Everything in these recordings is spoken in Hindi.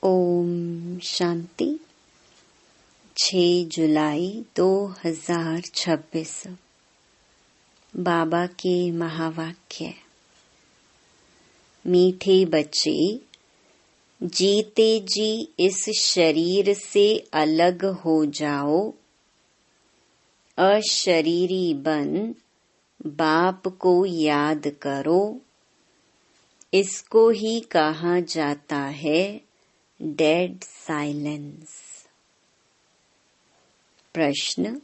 ओम शांति। 6 जुलाई 2026 बाबा के महावाक्य। मीठे बच्चे, जीते जी इस शरीर से अलग हो जाओ। अशरीरी बन बाप को याद करो। इसको ही कहा जाता है डेड साइलेंस। प्रश्न: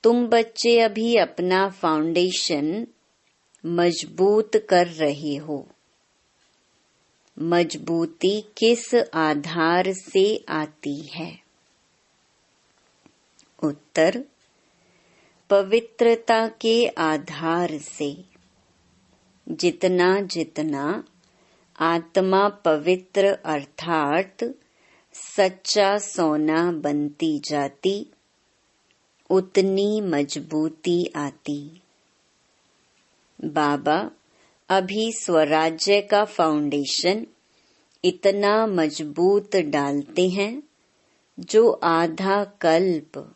तुम बच्चे अभी अपना फाउंडेशन मजबूत कर रहे हो। मजबूती किस आधार से आती है? उत्तर: पवित्रता के आधार से। जितना जितना आत्मा पवित्र अर्थात सच्चा सोना बनती जाती, उतनी मजबूती आती। बाबा अभी स्वराज्य का फाउंडेशन इतना मजबूत डालते हैं जो आधा कल्प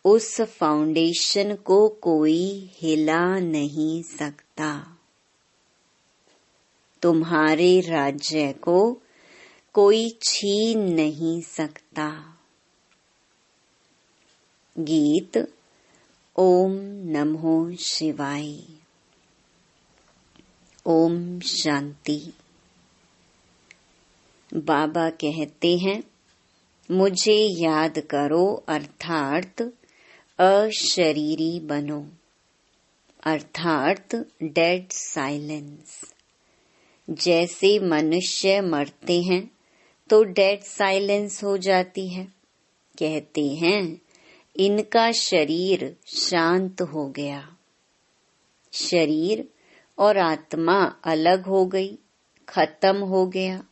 उस फाउंडेशन को कोई हिला नहीं सकता। तुम्हारे राज्य को कोई छीन नहीं सकता। गीत ओम नमो शिवाय। ओम शांति। बाबा कहते हैं, मुझे याद करो अर्थात अशरीरी बनो, अर्थात डेड साइलेंस। जैसे मनुष्य मरते हैं तो डेड साइलेंस हो जाती है। कहते हैं इनका शरीर शांत हो गया। शरीर और आत्मा अलग हो गई, खत्म हो गया।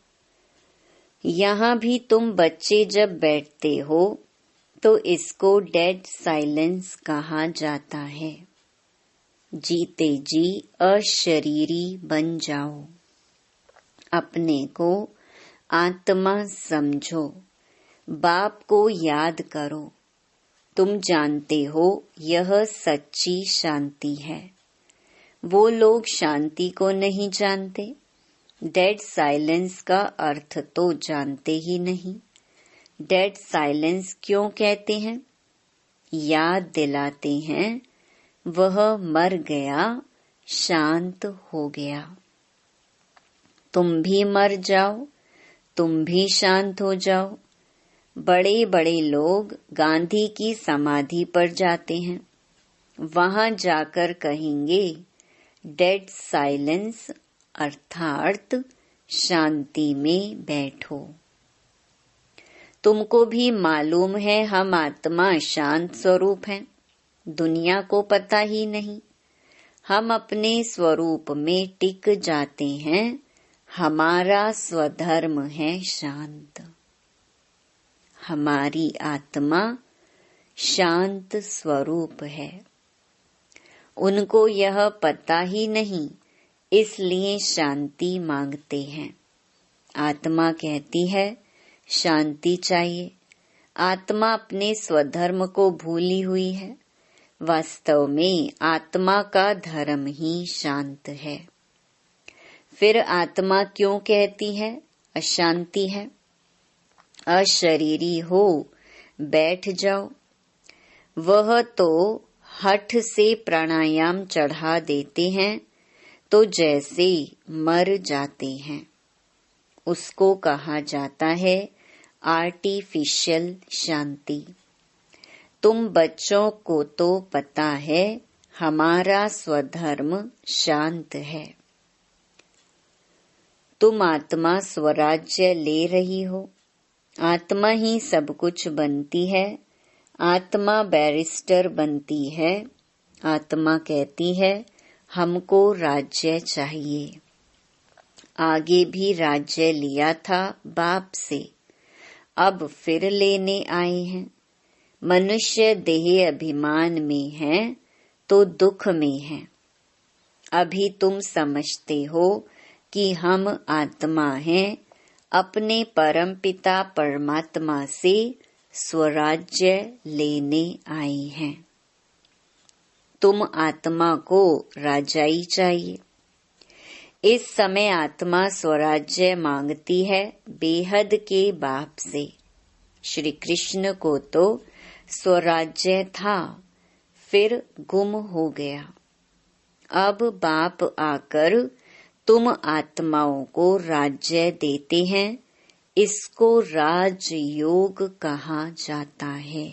यहाँ भी तुम बच्चे जब बैठते हो तो इसको डेड साइलेंस कहा जाता है। जीते जी अशरीरी बन जाओ। अपने को आत्मा समझो। बाप को याद करो। तुम जानते हो यह सच्ची शांति है। वो लोग शांति को नहीं जानते। डेड साइलेंस का अर्थ तो जानते ही नहीं। डेड साइलेंस क्यों कहते हैं? याद दिलाते हैं वह मर गया, शांत हो गया। तुम भी मर जाओ, तुम भी शांत हो जाओ। बड़े बड़े लोग गांधी की समाधि पर जाते हैं। वहां जाकर कहेंगे डेड साइलेंस अर्थात शांति में बैठो। तुमको भी मालूम है हम आत्मा शांत स्वरूप हैं। दुनिया को पता ही नहीं। हम अपने स्वरूप में टिक जाते हैं। हमारा स्वधर्म है शांत। हमारी आत्मा शांत स्वरूप है। उनको यह पता ही नहीं, इसलिए शांति मांगते हैं। आत्मा कहती है शांति चाहिए। आत्मा अपने स्वधर्म को भूली हुई है। वास्तव में आत्मा का धर्म ही शांत है। फिर आत्मा क्यों कहती है अशांति है? अशरीरी हो, बैठ जाओ। वह तो हठ से प्राणायाम चढ़ा देते हैं तो जैसे मर जाते हैं। उसको कहा जाता है आर्टिफिशियल शांति। तुम बच्चों को तो पता है हमारा स्वधर्म शांत है। तुम आत्मा स्वराज्य ले रही हो। आत्मा ही सब कुछ बनती है। आत्मा बैरिस्टर बनती है। आत्मा कहती है हमको राज्य चाहिए। आगे भी राज्य लिया था बाप से, अब फिर लेने आए हैं। मनुष्य देह अभिमान में है तो दुख में है। अभी तुम समझते हो कि हम आत्मा हैं, अपने परमपिता परमात्मा से स्वराज्य लेने आई हैं। तुम आत्मा को राजाई चाहिए। इस समय आत्मा स्वराज्य मांगती है बेहद के बाप से। श्री कृष्ण को तो स्वराज्य था, फिर गुम हो गया। अब बाप आकर तुम आत्माओं को राज्य देते हैं। इसको राजयोग कहा जाता है।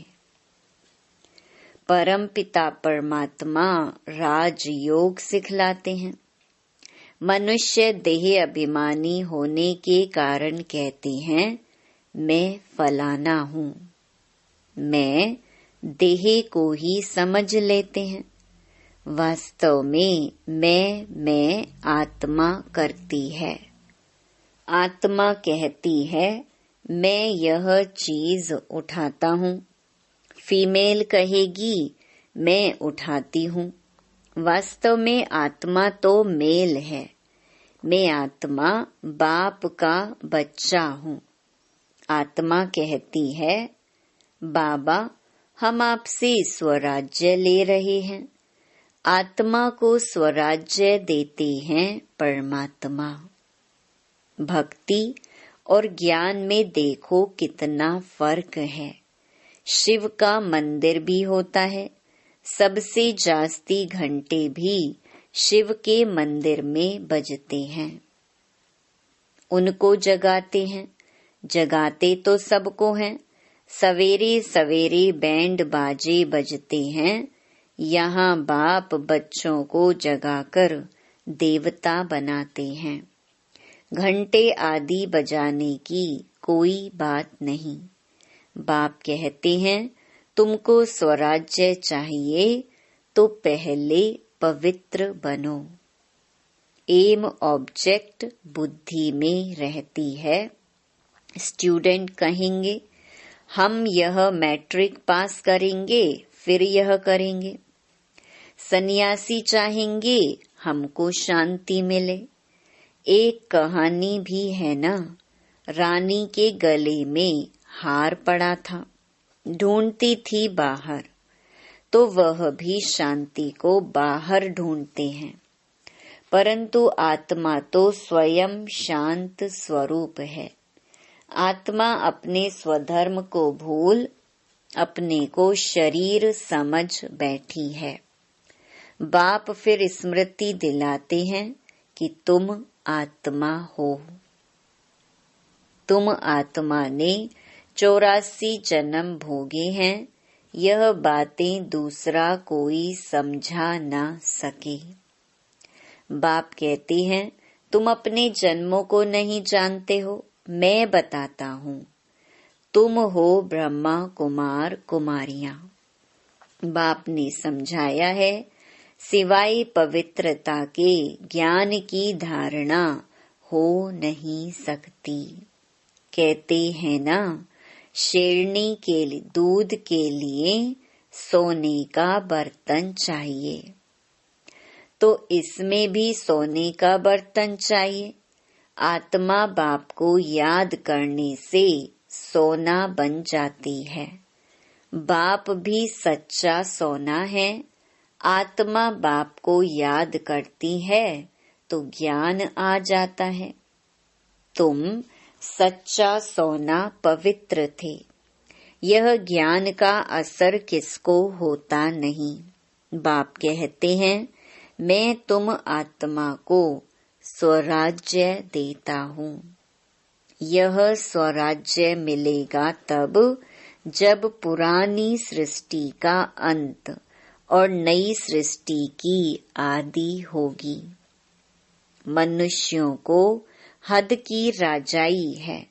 परमपिता परमात्मा राजयोग सिखलाते हैं। मनुष्य देह अभिमानी होने के कारण कहते हैं मैं फलाना हूँ। मैं देह को ही समझ लेते हैं। वास्तव में मैं आत्मा करती है। आत्मा कहती है मैं यह चीज उठाता हूँ। फीमेल कहेगी मैं उठाती हूँ। वास्तव में आत्मा तो मेल है। मैं आत्मा बाप का बच्चा हूँ। आत्मा कहती है बाबा हम आपसे स्वराज्य ले रहे हैं। आत्मा को स्वराज्य देते हैं परमात्मा। भक्ति और ज्ञान में देखो कितना फर्क है। शिव का मंदिर भी होता है। सबसे जास्ती घंटे भी शिव के मंदिर में बजते हैं। उनको जगाते हैं। जगाते तो सबको हैं। सवेरे सवेरे बैंड बाजे बजते हैं। यहाँ बाप बच्चों को जगाकर देवता बनाते हैं। घंटे आदि बजाने की कोई बात नहीं। बाप कहते हैं तुमको स्वराज्य चाहिए तो पहले पवित्र बनो। एम ऑब्जेक्ट बुद्धि में रहती है। स्टूडेंट कहेंगे हम यह मैट्रिक पास करेंगे फिर यह करेंगे। सन्यासी चाहेंगे हमको शांति मिले। एक कहानी भी है ना, रानी के गले में हार पड़ा था। ढूंढती थी बाहर, तो वह भी शांति को बाहर ढूंढते हैं। परंतु आत्मा तो स्वयं शांत स्वरूप है। आत्मा अपने स्वधर्म को भूल अपने को शरीर समझ बैठी है। बाप फिर स्मृति दिलाते हैं कि तुम आत्मा हो। तुम आत्मा ने 84 जन्म भोगे हैं। यह बातें दूसरा कोई समझा ना सके। बाप कहते हैं तुम अपने जन्मों को नहीं जानते हो। मैं बताता हूँ। तुम हो ब्रह्मा कुमार कुमारियाँ। बाप ने समझाया है सिवाय पवित्रता के ज्ञान की धारणा हो नहीं सकती। कहते हैं ना शेरनी के दूध के लिए सोने का बर्तन चाहिए, तो इसमें भी सोने का बर्तन चाहिए। आत्मा बाप को याद करने से सोना बन जाती है। बाप भी सच्चा सोना है। आत्मा बाप को याद करती है तो ज्ञान आ जाता है। तुम सच्चा सोना पवित्र थे। यह ज्ञान का असर किसको होता नहीं। बाप कहते हैं मैं तुम आत्मा को स्वराज्य देता हूँ। यह स्वराज्य मिलेगा तब जब पुरानी सृष्टि का अंत और नई सृष्टि की आदि होगी। मनुष्यों को हद की राजाई है।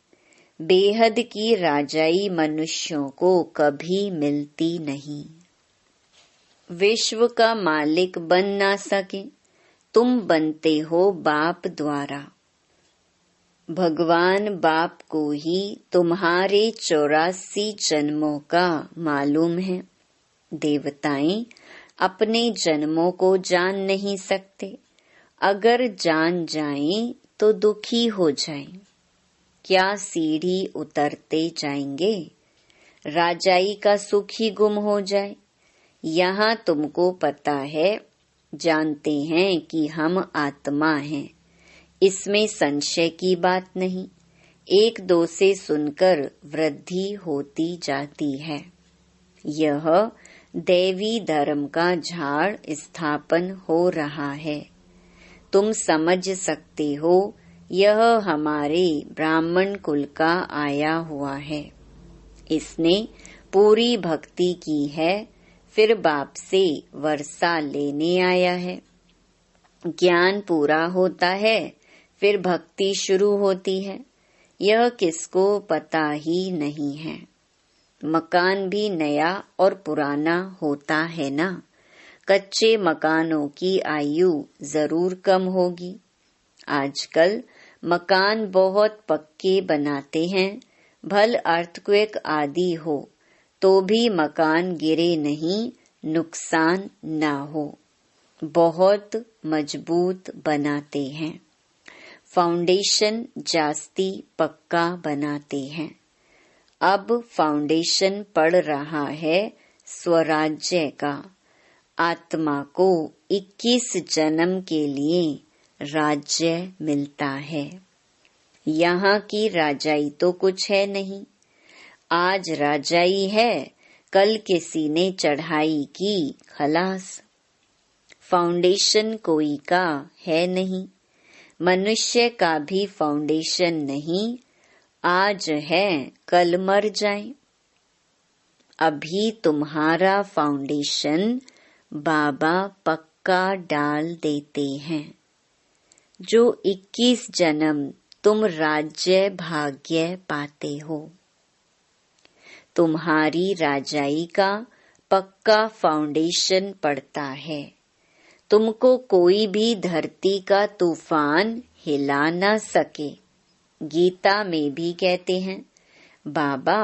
बेहद की राजाई मनुष्यों को कभी मिलती नहीं। विश्व का मालिक बन ना सके, तुम बनते हो बाप द्वारा। भगवान बाप को ही तुम्हारे 84 जन्मों का मालूम है। देवताएं अपने जन्मों को जान नहीं सकते। अगर जान जाएं तो दुखी हो जाएं। क्या सीढ़ी उतरते जाएंगे? राजाई का सुख ही गुम हो जाए। यहाँ तुमको पता है, जानते हैं कि हम आत्मा हैं, इसमें संशय की बात नहीं। एक दो से सुनकर वृद्धि होती जाती है। यह दैवी धर्म का झाड़ स्थापन हो रहा है। तुम समझ सकते हो, यह हमारे ब्राह्मण कुल का आया हुआ है। इसने पूरी भक्ति की है, फिर बाप से वर्षा लेने आया है। ज्ञान पूरा होता है, फिर भक्ति शुरू होती है। यह किसको पता ही नहीं है। मकान भी नया और पुराना होता है ना। कच्चे मकानों की आयु जरूर कम होगी। आजकल मकान बहुत पक्के बनाते हैं। भल अर्थक्वेक आदि हो तो भी मकान गिरे नहीं, नुकसान ना हो। बहुत मजबूत बनाते हैं। फाउंडेशन जास्ती पक्का बनाते हैं। अब फाउंडेशन पड़ रहा है स्वराज्य का। आत्मा को 21 जन्म के लिए राज्य मिलता है। यहाँ की राजाई तो कुछ है नहीं। आज राजाई है, कल किसी ने चढ़ाई की, खलास। फाउंडेशन कोई का है नहीं। मनुष्य का भी फाउंडेशन नहीं। आज है, कल मर जाए। अभी तुम्हारा फाउंडेशन बाबा पक्का डाल देते हैं। जो 21 जन्म तुम राज्य भाग्य पाते हो। तुम्हारी राजाई का पक्का फाउंडेशन पड़ता है। तुमको कोई भी धरती का तूफान हिला न सके। गीता में भी कहते हैं, बाबा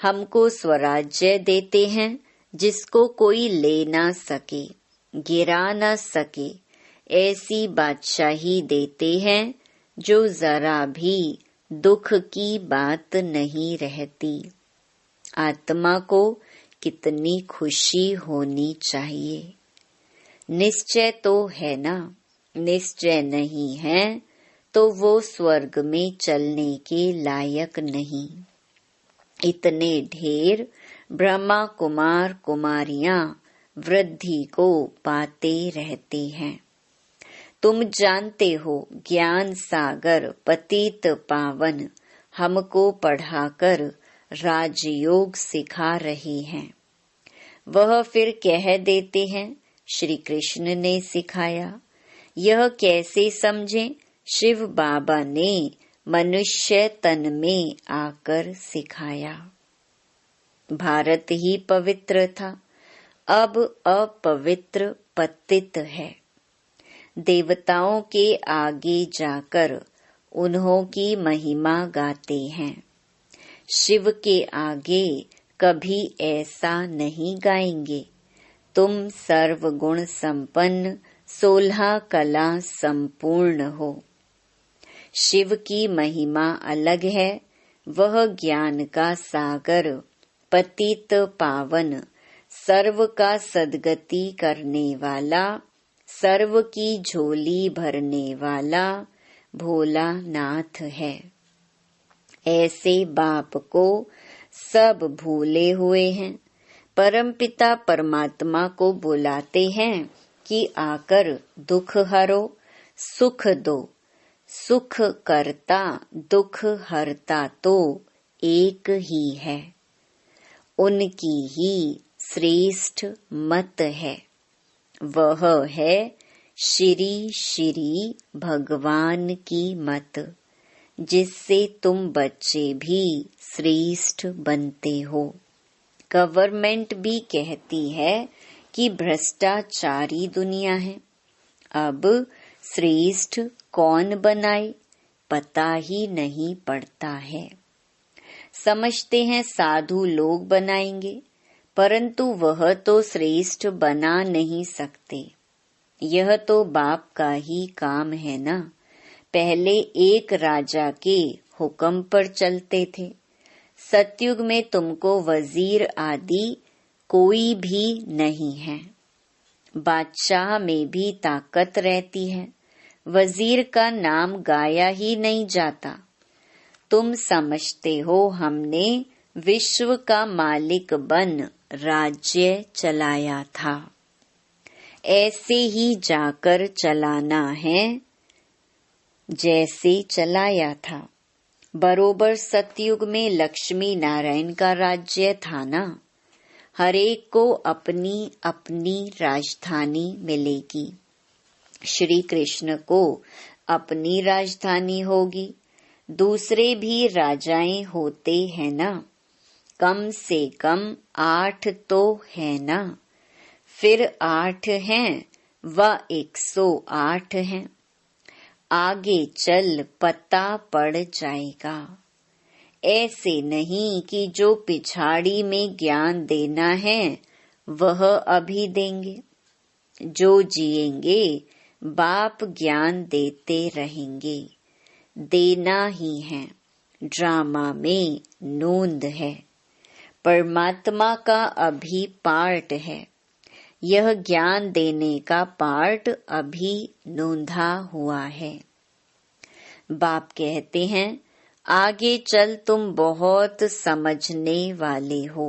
हमको स्वराज्य देते हैं जिसको कोई ले ना सके, गिरा न सके। ऐसी बादशाही देते हैं जो जरा भी दुख की बात नहीं रहती। आत्मा को कितनी खुशी होनी चाहिए। निश्चय तो है ना। निश्चय नहीं है तो वो स्वर्ग में चलने के लायक नहीं। इतने ढेर ब्रह्मा कुमार कुमारियां वृद्धि को पाते रहते हैं। तुम जानते हो, ज्ञान सागर पतित पावन हमको पढ़ाकर राजयोग सिखा रहे हैं। वह फिर कह देते हैं, श्री कृष्ण ने सिखाया। यह कैसे समझें? शिव बाबा ने मनुष्य तन में आकर सिखाया। भारत ही पवित्र था, अब अपवित्र पतित है। देवताओं के आगे जाकर उन्हों की महिमा गाते हैं। शिव के आगे कभी ऐसा नहीं गाएंगे। तुम सर्वगुण संपन्न 16 कला संपूर्ण हो। शिव की महिमा अलग है। वह ज्ञान का सागर पतित पावन, सर्व का सद्गति करने वाला, सर्व की झोली भरने वाला भोला नाथ है। ऐसे बाप को सब भूले हुए हैं। परमपिता परमात्मा को बुलाते हैं कि आकर दुख हरो, सुख दो। सुख करता दुख हरता तो एक ही है। उनकी ही श्रेष्ठ मत है। वह है श्री श्री भगवान की मत, जिससे तुम बच्चे भी श्रेष्ठ बनते हो। गवर्नमेंट भी कहती है कि भ्रष्टाचारी दुनिया है। अब श्रेष्ठ कौन बनाए, पता ही नहीं पड़ता है। समझते हैं साधु लोग बनाएंगे, परंतु वह तो श्रेष्ठ बना नहीं सकते। यह तो बाप का ही काम है ना। पहले एक राजा के हुक्म पर चलते थे। सतयुग में तुमको वजीर आदि कोई भी नहीं है। बादशाह में भी ताकत रहती है, वजीर का नाम गाया ही नहीं जाता। तुम समझते हो हमने विश्व का मालिक बन राज्य चलाया था, ऐसे ही जाकर चलाना है जैसे चलाया था। बरोबर सतयुग में लक्ष्मी नारायण का राज्य था ना। हरेक को अपनी अपनी राजधानी मिलेगी। श्री कृष्ण को अपनी राजधानी होगी, दूसरे भी राजाएं होते हैं ना, कम से कम 8 तो है ना, फिर 8 हैं व 108 हैं। आगे चल पता पड़ जाएगा। ऐसे नहीं कि जो पिछाड़ी में ज्ञान देना है वह अभी देंगे। जो जिएंगे बाप ज्ञान देते रहेंगे। देना ही है, ड्रामा में नोंद है। परमात्मा का अभी पार्ट है, यह ज्ञान देने का पार्ट अभी नोंधा हुआ है। बाप कहते हैं आगे चल तुम बहुत समझने वाले हो।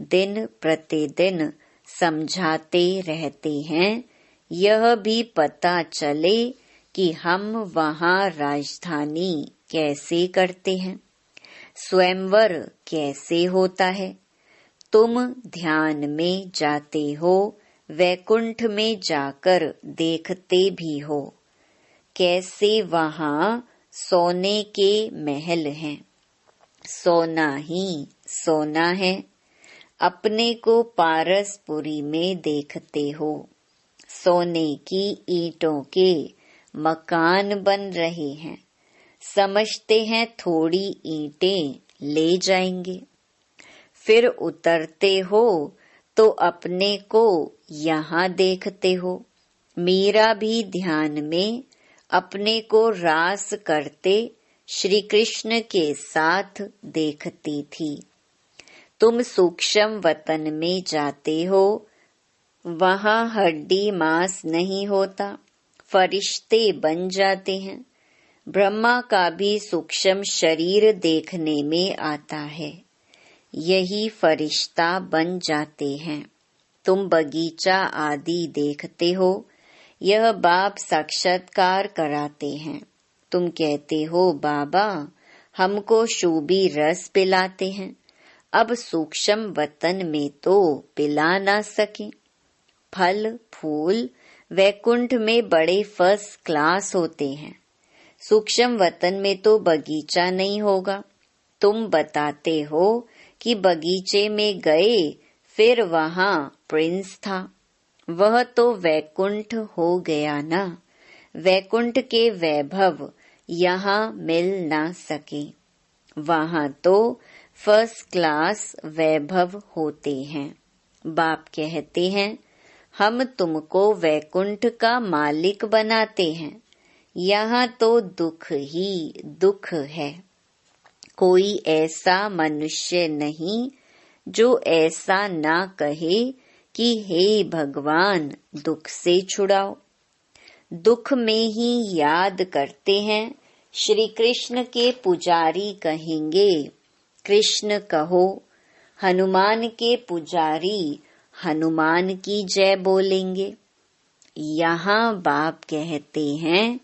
दिन प्रतिदिन समझाते रहते हैं, यह भी पता चले कि हम वहाँ राजधानी कैसे करते हैं, स्वयंवर कैसे होता है। तुम ध्यान में जाते हो, वैकुंठ में जाकर देखते भी हो कैसे वहाँ सोने के महल हैं। सोना ही सोना है। अपने को पारसपुरी में देखते हो, सोने की ईंटों के मकान बन रहे हैं। समझते हैं थोड़ी ईंटें ले जाएंगे, फिर उतरते हो तो अपने को यहाँ देखते हो। मीरा भी ध्यान में अपने को रास करते श्री कृष्ण के साथ देखती थी। तुम सूक्ष्म वतन में जाते हो, वहाँ हड्डी मांस नहीं होता, फरिश्ते बन जाते हैं। ब्रह्मा का भी सूक्ष्म शरीर देखने में आता है, यही फरिश्ता बन जाते हैं। तुम बगीचा आदि देखते हो, यह बाप साक्षात्कार कराते हैं। तुम कहते हो बाबा हमको शूबी रस पिलाते हैं, अब सूक्ष्म वतन में तो पिला ना सके। फल फूल वैकुंठ में बड़े फर्स्ट क्लास होते हैं, सूक्ष्म वतन में तो बगीचा नहीं होगा। तुम बताते हो कि बगीचे में गए, फिर वहाँ प्रिंस था, वह तो वैकुंठ हो गया ना। वैकुंठ के वैभव यहाँ मिल ना सके, वहाँ तो फर्स्ट क्लास वैभव होते हैं। बाप कहते हैं हम तुमको वैकुंठ का मालिक बनाते हैं, यहाँ तो दुख ही दुख है। कोई ऐसा मनुष्य नहीं जो ऐसा ना कहे कि हे भगवान दुख से छुड़ाओ। दुख में ही याद करते हैं, श्री कृष्ण के पुजारी कहेंगे कृष्ण कहो, हनुमान के पुजारी हनुमान की जय बोलेंगे। यहाँ बाप कहते हैं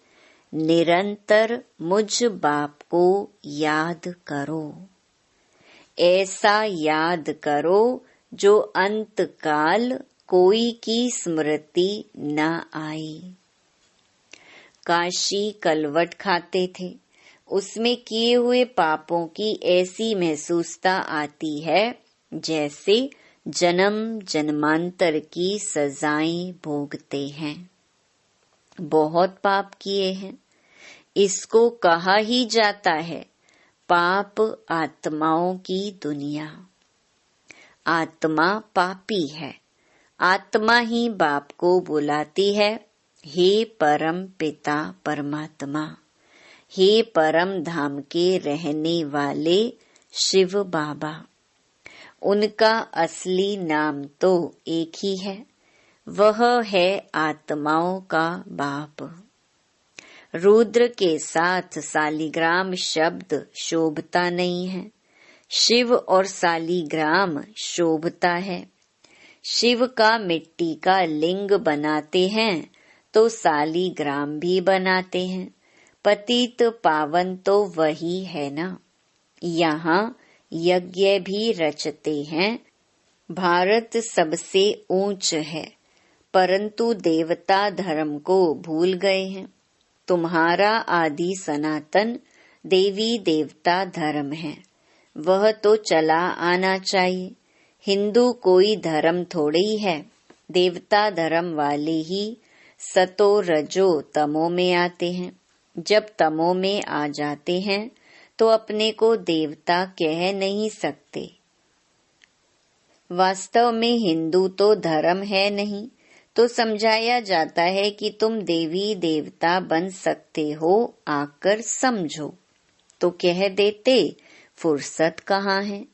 निरंतर मुझ बाप को याद करो, ऐसा याद करो जो अंत काल कोई की स्मृति न आए। काशी कलवट खाते थे, उसमें किए हुए पापों की ऐसी महसूसता आती है जैसे जन्म जन्मांतर की सजाएं भोगते हैं। बहुत पाप किए हैं, इसको कहा ही जाता है पाप आत्माओं की दुनिया। आत्मा पापी है, आत्मा ही बाप को बुलाती है, हे परम पिता परमात्मा, हे परम धाम के रहने वाले शिव बाबा। उनका असली नाम तो एक ही है, वह है आत्माओं का बाप। रुद्र के साथ सालिग्राम शब्द शोभता नहीं है, शिव और सालिग्राम शोभता है। शिव का मिट्टी का लिंग बनाते हैं तो सालिग्राम भी बनाते हैं। पतित पावन तो वही है ना। यहाँ यज्ञ भी रचते हैं। भारत सबसे ऊंच है, परंतु देवता धर्म को भूल गए हैं। तुम्हारा आदि सनातन देवी देवता धर्म है, वह तो चला आना चाहिए। हिंदू कोई धर्म थोड़े ही है। देवता धर्म वाले ही सतो रजो तमो में आते हैं। जब तमो में आ जाते हैं तो अपने को देवता कह नहीं सकते। वास्तव में हिंदू तो धर्म है नहीं, तो समझाया जाता है कि तुम देवी देवता बन सकते हो, आकर समझो। तो कह देते फुर्सत कहाँ है।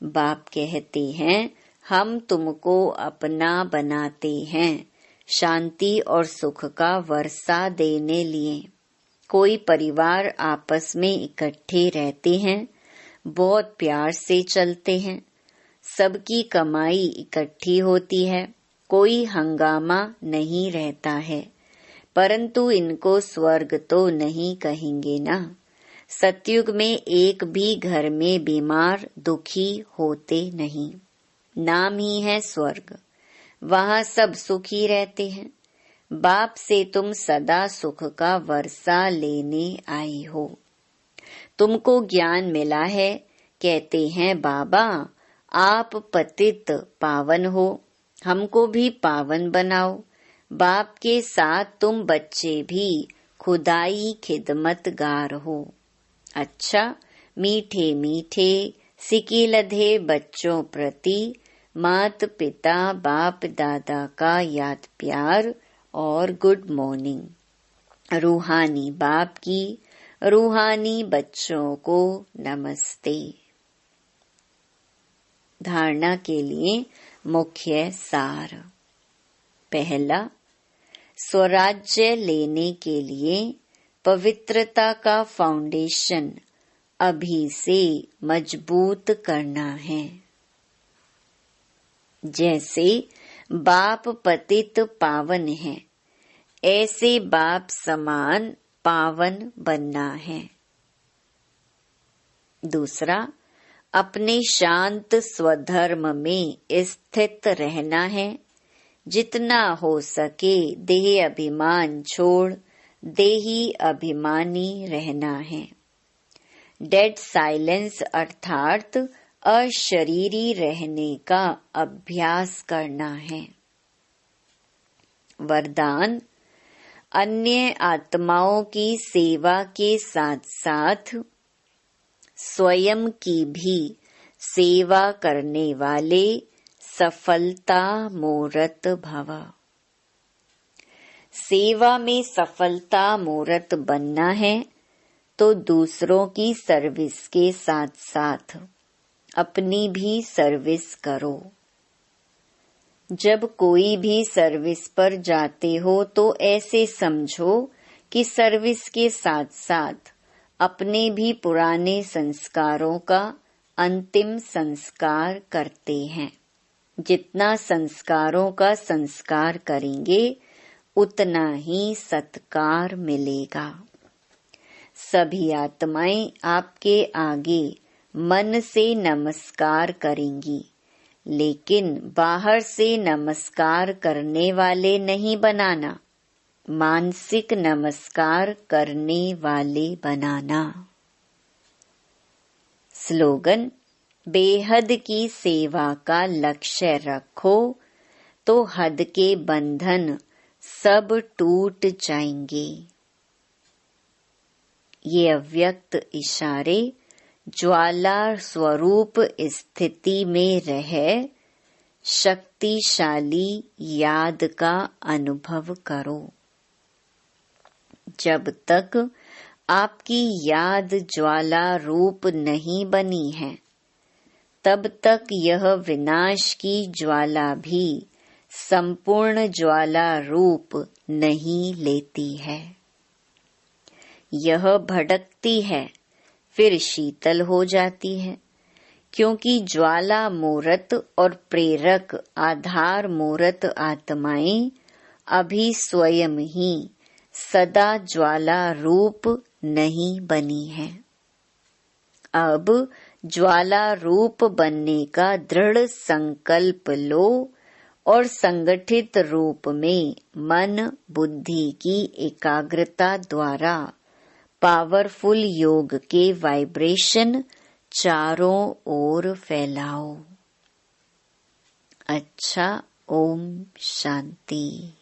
बाप कहते हैं हम तुमको अपना बनाते हैं, शांति और सुख का वर्षा देने लिए। कोई परिवार आपस में इकट्ठे रहते हैं, बहुत प्यार से चलते हैं, सबकी कमाई इकट्ठी होती है, कोई हंगामा नहीं रहता है। परंतु इनको स्वर्ग तो नहीं कहेंगे ना। सतयुग में एक भी घर में बीमार दुखी होते नहीं। नाम ही है स्वर्ग, वहाँ सब सुखी रहते हैं। बाप से तुम सदा सुख का वर्षा लेने आई हो। तुमको ज्ञान मिला है, कहते हैं बाबा आप पतित पावन हो, हमको भी पावन बनाओ। बाप के साथ तुम बच्चे भी खुदाई खिदमतगार हो। अच्छा, मीठे मीठे सिकी लधे बच्चों प्रति मात पिता बाप दादा का याद प्यार और गुड मॉर्निंग। रूहानी बाप की रूहानी बच्चों को नमस्ते। धारणा के लिए मुख्य सार। पहला, स्वराज्य लेने के लिए पवित्रता का फाउंडेशन अभी से मजबूत करना है। जैसे बाप पतित पावन है, ऐसे बाप समान पावन बनना है। दूसरा, अपने शांत स्वधर्म में स्थित रहना है। जितना हो सके देह अभिमान छोड़ देही अभिमानी रहना है। डेड साइलेंस अर्थात अशरीरी रहने का अभ्यास करना है। वरदान, अन्य आत्माओं की सेवा के साथ साथ स्वयं की भी सेवा करने वाले सफलता मूर्त भव। सेवा में सफलता मूर्त बनना है तो दूसरों की सर्विस के साथ साथ अपनी भी सर्विस करो। जब कोई भी सर्विस पर जाते हो तो ऐसे समझो कि सर्विस के साथ साथ अपने भी पुराने संस्कारों का अंतिम संस्कार करते हैं। जितना संस्कारों का संस्कार करेंगे उतना ही सत्कार मिलेगा। सभी आत्माएं आपके आगे मन से नमस्कार करेंगी, लेकिन बाहर से नमस्कार करने वाले नहीं बनाना, मानसिक नमस्कार करने वाले बनाना। स्लोगन, बेहद की सेवा का लक्ष्य रखो तो हद के बंधन सब टूट जाएंगे। ये अव्यक्त इशारे ज्वाला स्वरूप स्थिति में रह शक्तिशाली याद का अनुभव करो। जब तक आपकी याद ज्वाला रूप नहीं बनी है, तब तक यह विनाश की ज्वाला भी संपूर्ण ज्वाला रूप नहीं लेती है। यह भड़कती है, फिर शीतल हो जाती है, क्योंकि ज्वाला मूर्त और प्रेरक आधार मूर्त आत्माएं अभी स्वयं ही सदा ज्वाला रूप नहीं बनी है। अब ज्वाला रूप बनने का दृढ़ संकल्प लो और संगठित रूप में मन बुद्धि की एकाग्रता द्वारा पावरफुल योग के वाइब्रेशन चारों ओर फैलाओ। अच्छा, ओम शांति।